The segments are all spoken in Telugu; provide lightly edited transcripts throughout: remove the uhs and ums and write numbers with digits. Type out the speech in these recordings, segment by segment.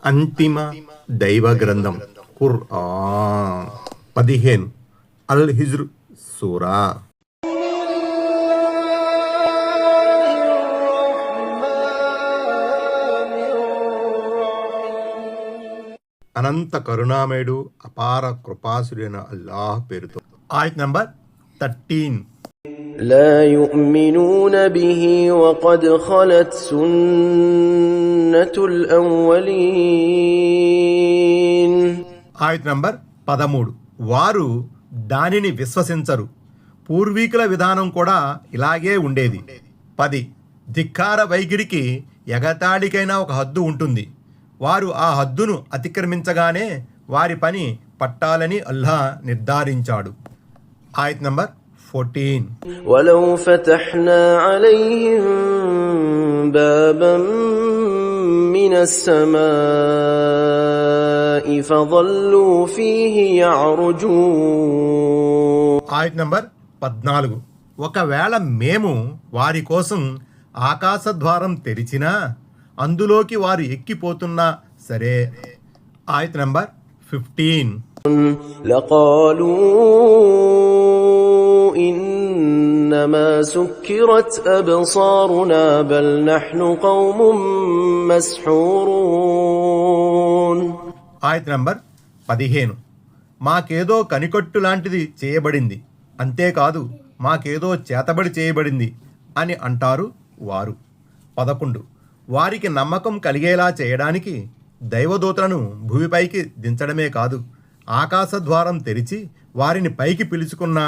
అంతిమ దైవ గ్రంథం ఖుర్ఆన్ 15 అల్ హిజ్ర్ సూరా. అనంత కరుణామయుడు అపార కృపాసుడైన అల్లాహ్ పేరుతో. ఆయత్ నంబర్ 13. لا يؤمنون به وقد خلت سنة الأولين. ఆయత్ నంబర్ 13. వారు దానిని విశ్వసించరు, పూర్వీకుల విధానం కూడా ఇలాగే ఉండేది. 10. ధిక్కార వైఖరికి ఎగతాళికైనా ఒక హద్దు ఉంటుంది. వారు ఆ హద్దును అతిక్రమించగానే వారి పని పట్టాలని అల్లాహ్ నిర్ధారించాడు. ఆయత్ నంబర్ 14. ولو فتحنا عليهم بابا من السماء فظلوا فيه يعرجون. ఆయత్ నంబర్ 14. ఒకవేళ మేము వారి కోసం ఆకాశ ద్వారం తెరిచినా అందులోకి వారు ఎక్కిపోతున్నా సరే. ఆయత్ నంబర్ 15. لقالوا إنما سكرت أبصارنا بل نحن قوم مسحورون. ఆయత్ నంబర్ 15. మాకేదో కనికట్టు లాంటిది చేయబడింది, అంతేకాదు మాకేదో చేతబడి చేయబడింది అని అంటారు వారు. 11. వారికి నమ్మకం కలిగేలా చేయడానికి దైవదూతలను భూమిపైకి దించడమే కాదు, ఆకాశ ద్వారం తెరిచి వారిని పైకి పిలుచుకున్న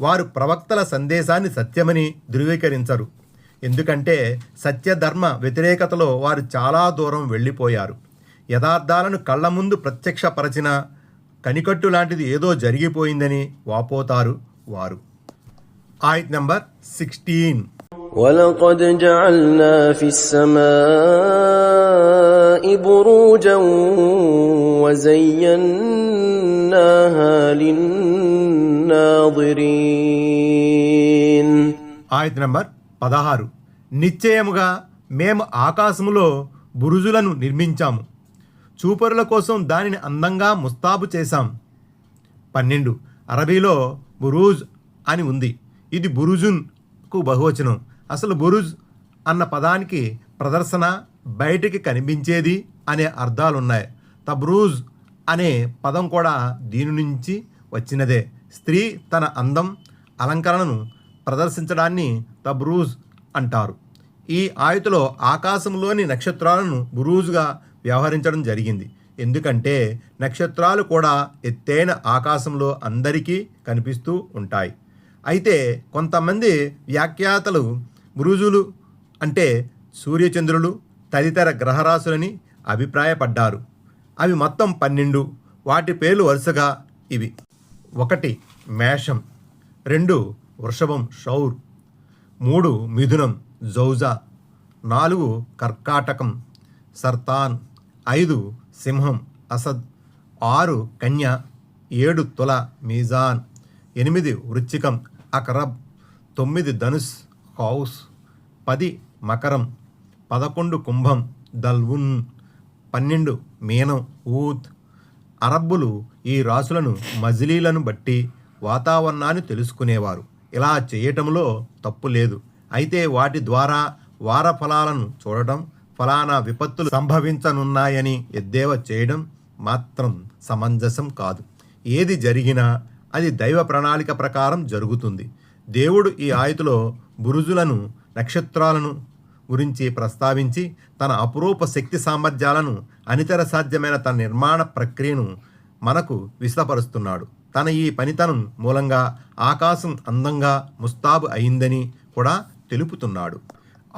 వారు ప్రవక్తల సందేశాన్ని సత్యమని ధృవీకరించరు. ఎందుకంటే సత్యధర్మ వ్యతిరేకతలో వారు చాలా దూరం వెళ్ళిపోయారు. యథార్థాలను కళ్ళ ముందు ప్రత్యక్షపరచిన కనికట్టు లాంటిది ఏదో జరిగిపోయిందని వాపోతారు వారు. ఆయత్ నంబర్ 16. ولقد جعلنا في السماء بروجا وزيناها للناظرين. ఆయత్ నంబర్ 16. నిశ్చయముగా మేము ఆకాశములో బురుజులను నిర్మించాము, చూపరుల కోసం దానిని అందంగా ముస్తాబు చేశాం. 12. అరబీలో బురూజ్ అని ఉంది. ఇది బురుజున్కు బహువచనం. అసలు బురుజ్ అన్న పదానికి ప్రదర్శన, బయటికి కనిపించేది అనే అర్థాలున్నాయి. తబ్రూజ్ అనే పదం కూడా దీని నుంచి వచ్చినదే. స్త్రీ తన అందం, అలంకరణను ప్రదర్శించడాన్ని తబ్రూజ్ అంటారు. ఈ ఆయతులో ఆకాశంలోని నక్షత్రాలను బురూజ్గా వ్యవహరించడం జరిగింది. ఎందుకంటే నక్షత్రాలు కూడా ఎత్తైన ఆకాశంలో అందరికీ కనిపిస్తూ ఉంటాయి. అయితే కొంతమంది వ్యాఖ్యాతలు బురుజులు అంటే సూర్యచంద్రులు తదితర గ్రహరాశులని అభిప్రాయపడ్డారు. అవి మొత్తం 12. వాటి పేర్లు వరుసగా ఇవి: 1 మేషం, 2 వృషభం షౌర్, 3 మిథునం జౌజా, 4 కర్కాటకం సర్తాన్, 5 సింహం అసద్, 6 కన్య, 7 తుల మీజాన్, 8 వృశ్చికం అకరబ్, 9 ధనుస్ కౌస్, 10 మకరం, 11 కుంభం దల్వున్, 12 మీనం ఊత్. అరబ్బులు ఈ రాసులను మజిలీలను బట్టి వాతావరణాన్ని తెలుసుకునేవారు. ఇలా చేయటంలో తప్పు లేదు. అయితే వాటి ద్వారా వార ఫలాలను చూడటం, ఫలానా విపత్తులు సంభవించనున్నాయని ఎద్దేవా చేయడం మాత్రం సమంజసం కాదు. ఏది జరిగినా అది దైవ ప్రణాళిక ప్రకారం జరుగుతుంది. దేవుడు ఈ ఆయతులో బురుజులను, నక్షత్రాలను గురించి ప్రస్తావించి తన అపురూప శక్తి సామర్థ్యాలను, అనితర సాధ్యమైన తన నిర్మాణ ప్రక్రియను మనకు విశదపరుస్తున్నాడు. తన ఈ పనితనం మూలంగా ఆకాశం అందంగా ముస్తాబు అయిందని కూడా తెలుపుతున్నాడు.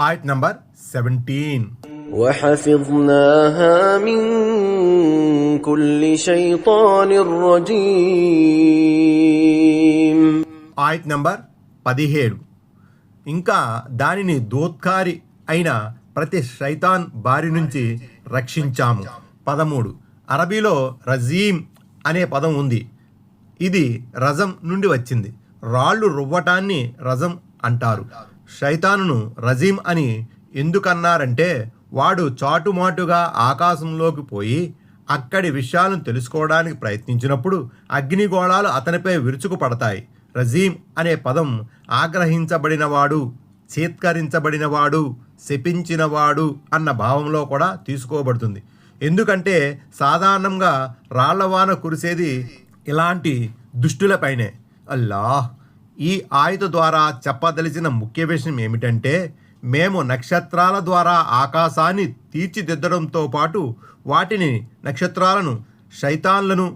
ఆయత్ నంబర్ 17. وحفظناها من كل شيطان رجيم. ఆయత్ నంబర్ 17. ఇంకా దానిని దోత్కారి అయిన ప్రతి శైతాన్ బారి నుంచి రక్షించాము. 13. అరబీలో రజీం అనే పదం ఉంది. ఇది రజం నుండి వచ్చింది. రాళ్ళు రువ్వటాన్ని రజం అంటారు. శైతానును రజీం అని ఎందుకన్నారంటే వాడు చాటుమాటుగా ఆకాశంలోకి పోయి అక్కడి విషయాలను తెలుసుకోవడానికి ప్రయత్నించినప్పుడు అగ్నిగోళాలు అతనిపై విరుచుకు పడతాయి. రజీం అనే పదం ఆగ్రహించబడినవాడు, చీత్కరించబడినవాడు, శపించినవాడు అన్న భావంలో కూడా తీసుకోబడుతుంది. ఎందుకంటే సాధారణంగా రాళ్లవాన కురిసేది ఇలాంటి దుష్టులపైనే. అల్లాహ్, ఈ ఆయత ద్వారా చెప్పదలిచిన ముఖ్య విషయం ఏమిటంటే, మేము నక్షత్రాల ద్వారా ఆకాశాన్ని తీర్చిదిద్దడంతో పాటు వాటిని నక్షత్రాలను శైతాన్లను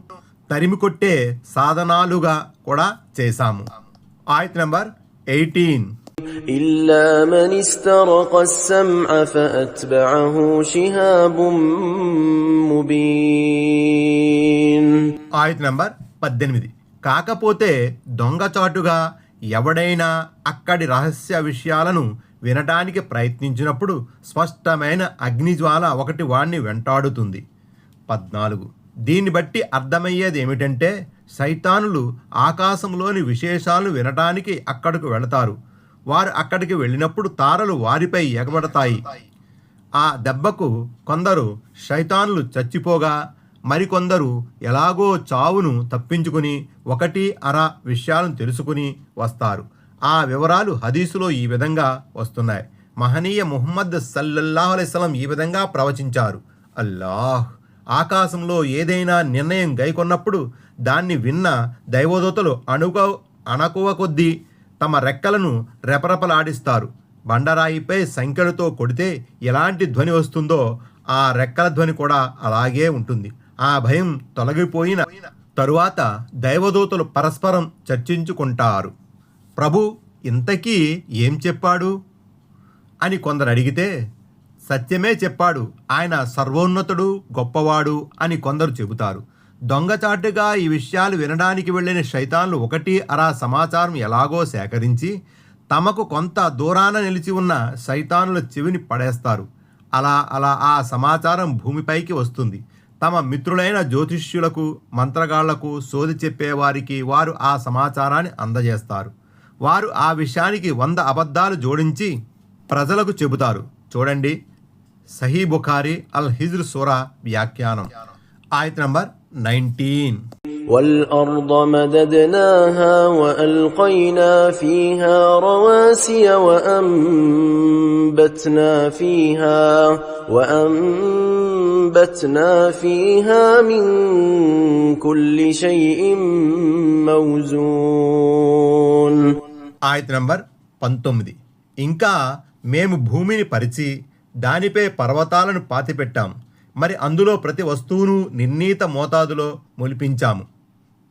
తరిమికొట్టే సాధనాలుగా కూడా చేశాము. ఆయత్ నంబర్ 18. إلا من استرق السمع فأتبعه شهاب مبين. ఆయత్ నంబర్ 18. కాకపోతే దొంగచాటుగా ఎవడైనా అక్కడి రహస్య విషయాలను వినటానికి ప్రయత్నించినప్పుడు స్పష్టమైన అగ్నిజ్వాల ఒకటి వాణ్ణి వెంటాడుతుంది. 14. దీన్ని బట్టి అర్థమయ్యేది ఏమిటంటే, శైతానులు ఆకాశంలోని విశేషాలను వినటానికి అక్కడకు వెళతారు. వారు అక్కడికి వెళ్ళినప్పుడు తారలు వారిపై ఎగబడతాయి. ఆ దెబ్బకు కొందరు శైతానులు చచ్చిపోగా మరికొందరు ఎలాగో చావును తప్పించుకుని ఒకటి అర విషయాలను తెలుసుకుని వస్తారు. ఆ వివరాలు హదీసులో ఈ విధంగా వస్తున్నాయి. మహనీయ ముహమ్మద్ సల్లల్లాహు అలైహి వసల్లం ఈ విధంగా ప్రవచించారు. అల్లాహ్ ఆకాశంలో ఏదైనా నిర్ణయం గైకొన్నప్పుడు దాన్ని విన్న దైవదూతలు అణకువ కొద్దీ తమ రెక్కలను రెపరెపలాడిస్తారు. బండరాయిపై సంకెలతో కొడితే ఎలాంటి ధ్వని వస్తుందో ఆ రెక్కల ధ్వని కూడా అలాగే ఉంటుంది. ఆ భయం తొలగిపోయిన తరువాత దైవదూతలు పరస్పరం చర్చించుకుంటారు. ప్రభు ఇంతకీ ఏం చెప్పాడు అని కొందరు అడిగితే, సత్యమే చెప్పాడు, ఆయన సర్వోన్నతుడు, గొప్పవాడు అని కొందరు చెబుతారు. దొంగచాటుగా ఈ విషయాలు వినడానికి వెళ్ళిన శైతాన్లు ఒకటి అరా సమాచారం ఎలాగో సేకరించి తమకు కొంత దూరాన నిలిచి ఉన్న శైతానుల చెవిని పడేస్తారు. అలా అలా ఆ సమాచారం భూమిపైకి వస్తుంది. తమ మిత్రులైన జ్యోతిష్యులకు, మంత్రగాళ్లకు, సోది చెప్పేవారికి వారు ఆ సమాచారాన్ని అందజేస్తారు. వారు ఆ విషయానికి 100 అబద్ధాలు జోడించి ప్రజలకు చెబుతారు. చూడండి, సహీ బుఖారీ అల్ హిజ్ర్ సూరా వ్యాఖ్యానం. ఆయత్ నంబర్ 19. والأرض مددناها وألقينا فيها رواسي وأنبتنا فيها من كل شيء موزون. ఆయత్ నంబర్ 19. ఇంకా మేము భూమిని పరిచి దానిపై పర్వతాలను పాతిపెట్టాం. మరి అందులో ప్రతి వస్తువును నిర్ణీత మోతాదులో మొలిపించాము.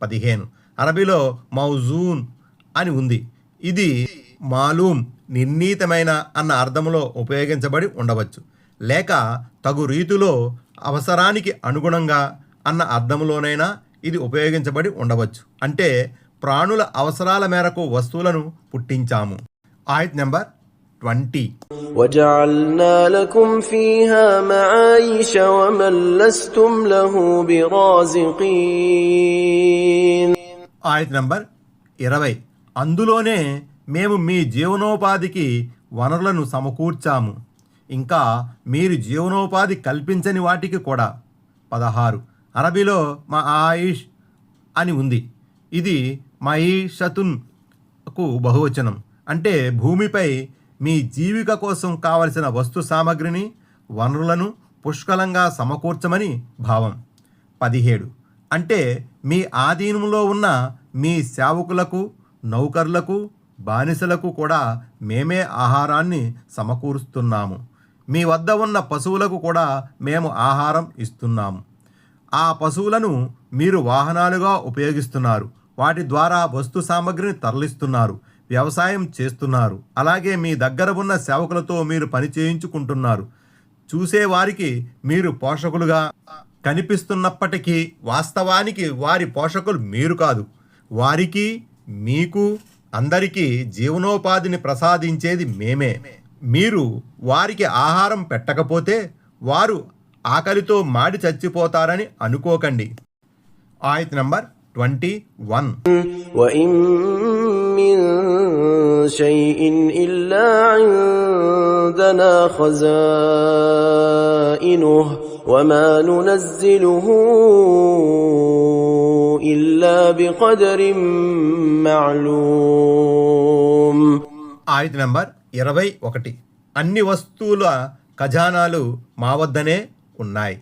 15. అరబీలో మౌజూన్ అని ఉంది. ఇది మాలూమ్, నిర్ణీతమైన అన్న అర్థంలో ఉపయోగించబడి ఉండవచ్చు, లేక తగు రీతిలో అవసరానికి అనుగుణంగా అన్న అర్థంలోనైనా ఇది ఉపయోగించబడి ఉండవచ్చు. అంటే ప్రాణుల అవసరాల మేరకు వస్తువులను పుట్టించాము. ఆయత్ నెంబర్ 20. وجعلنا لكم فيها معايش ومن لستم له برازقين. ఆయత్ నంబర్ 20. అందులోనే మేము మీ జీవనోపాధికి వనరులను సమకూర్చాము, ఇంకా మీరు జీవనోపాధి కల్పించని వాటికి కూడా. 16. అరబీలో మఆయిష్ అని ఉంది. ఇది మయీషతున్కు బహువచనం. అంటే భూమిపై మీ జీవిక కోసం కావలసిన వస్తు సామగ్రిని, వనరులను పుష్కలంగా సమకూర్చమని భావం. 17. అంటే మీ ఆధీనంలో ఉన్న మీ సేవకులకు, నౌకర్లకు, బానిసలకు కూడా మేమే ఆహారాన్ని సమకూరుస్తున్నాము. మీ వద్ద ఉన్న పశువులకు కూడా మేము ఆహారం ఇస్తున్నాము. ఆ పశువులను మీరు వాహనాలుగా ఉపయోగిస్తున్నారు. వాటి ద్వారా వస్తు సామగ్రిని తరలిస్తున్నారు, వ్యవసాయం చేస్తున్నారు. అలాగే మీ దగ్గర ఉన్న సేవకులతో మీరు పని చేయించుకుంటున్నారు. చూసేవారికి మీరు పోషకులుగా కనిపిస్తున్నప్పటికీ వాస్తవానికి వారి పోషకులు మీరు కాదు. వారికి, మీకు, అందరికీ జీవనోపాధిని ప్రసాదించేది మేమే. మీరు వారికి ఆహారం పెట్టకపోతే వారు ఆకలితో మాడి చచ్చిపోతారని అనుకోకండి. ఆయత్ నంబర్ 21. وإن من شيء إلا عندنا خزائنه وما ننزله إلا بقدر معلوم. ఆయత నంబర్ 21. అన్ని వస్తువుల ఖజానాలు మా వద్దనే ఉన్నాయి.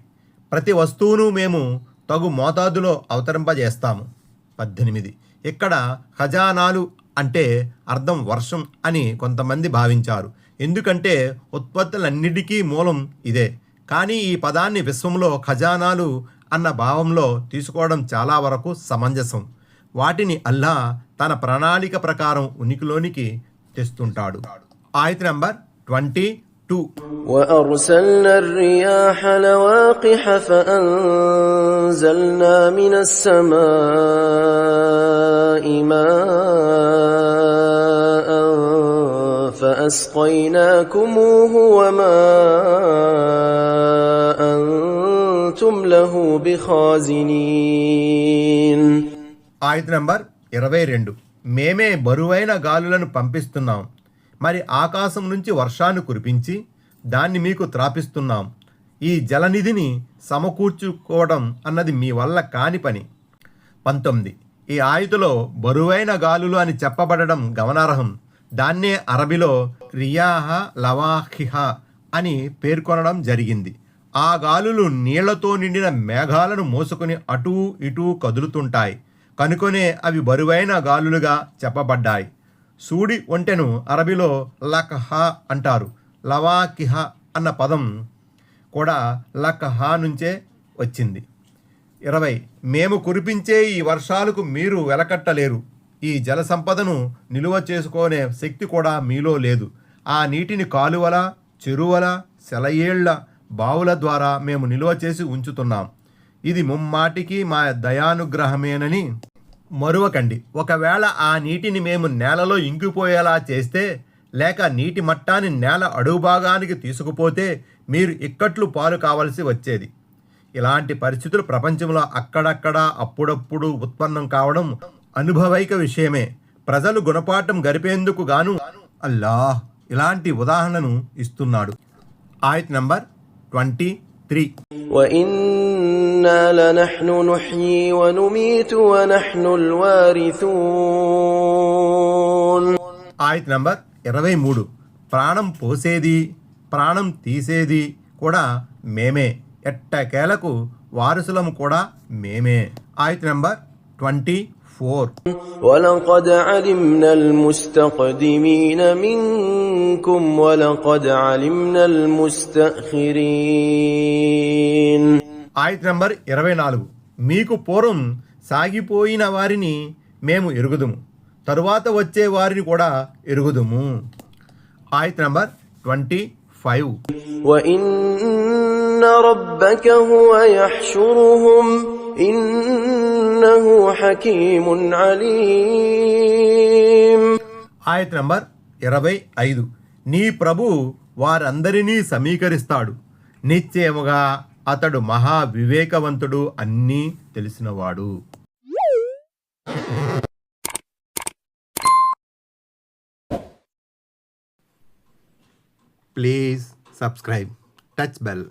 ప్రతి వస్తువును మేము తగు మోతాదులో అవతరింపజేస్తాము. 18. ఇక్కడ ఖజానాలు అంటే అర్థం వర్షం అని కొంతమంది భావించారు. ఎందుకంటే ఉత్పత్తులన్నిటికీ మూలం ఇదే. కానీ ఈ పదాన్ని విశ్వంలో ఖజానాలు అన్న భావంలో తీసుకోవడం చాలా వరకు సమంజసం. వాటిని అల్లా తన ప్రణాళిక ప్రకారం ఉనికిలోనికి తెస్తుంటాడు. ఆయత నంబర్ 22. وأرسلنا الرياح لواقح فأنزلنا من السماء ماء فأسقيناكموه وما أنتم له بخازنين. ఆయత నంబర్ 22. మేమే బరువైన గాలులను పంపిస్తున్నాం, మరి ఆకాశం నుంచి వర్షాన్ని కురిపించి దాన్ని మీకు త్రాపిస్తున్నాం. ఈ జలనిధిని సమకూర్చుకోవడం అన్నది మీ వల్ల కాని పని. 19. ఈ ఆయతులో బరువైన గాలులు అని చెప్పబడడం గమనార్హం. దాన్నే అరబీలో రియాహ లవాఖిహ అని పేర్కొనడం జరిగింది. ఆ గాలులు నీళ్లతో నిండిన మేఘాలను మోసుకుని అటూ ఇటూ కదులుతుంటాయి కనుకొనే అవి బరువైన గాలులుగా చెప్పబడ్డాయి. సూడి ఒంటెను అరబీలో లక్హ అంటారు. లవాకిహ అన్న పదం కూడా లక్హ నుంచే వచ్చింది. 20. మేము కురిపించే ఈ వర్షాలకు మీరు వెలకట్టలేరు. ఈ జల సంపదను నిలువ చేసుకునే శక్తి కూడా మీలో లేదు. ఆ నీటిని కాలువల, చెరువుల, సెలయేళ్ల, బావుల ద్వారా మేము నిలువ చేసి ఉంచుతున్నాం. ఇది ముమ్మాటికి మా దయానుగ్రహమేనని మరువకండి. ఒకవేళ ఆ నీటిని మేము నేలలో ఇంకిపోయేలా చేస్తే, లేక నీటి మట్టాన్ని నేల అడుగు భాగానికి తీసుకుపోతే మీరు ఇక్కట్లు పాలు కావలసి వచ్చేది. ఇలాంటి పరిస్థితులు ప్రపంచంలో అక్కడక్కడ అప్పుడప్పుడు ఉత్పన్నం కావడం అనుభవైక విషయమే. ప్రజలు గుణపాఠం గరిపేందుకు గాను అల్లాహ్ ఇలాంటి ఉదాహరణను ఇస్తున్నాడు. ఆయత్ నంబర్ 23. وإنا لنحن نحيي ونميت ونحن الوارثون. ఆయత్ నంబర్ 23. ప్రాణం పోసేది, ప్రాణం తీసేది కూడా మేమే, ఎట్టకేలకు వారసులము కూడా మేమే. ఆయత్ నంబర్ 24. ولقد علمنا المستقدمين منكم ولقد علمنا المستأخرين. ఆయత్ నంబర్ 24. మీకు పూర్వం సాగిపోయిన వారిని మేము ఎరుగుదుము, తరువాత వచ్చే వారిని కూడా ఎరుగుదుము. ఆయత్ నంబర్ 25. وإن ربك هو يحشرهم إنه حكيم عليم. ఆయత్ నంబర్ 25. నీ ప్రభు వారందరినీ సమీకరిస్తాడు, నిశ్చయముగా అతడు మహా వివేకవంతుడు, అన్నీ తెలిసినవాడు. Please subscribe, touch bell.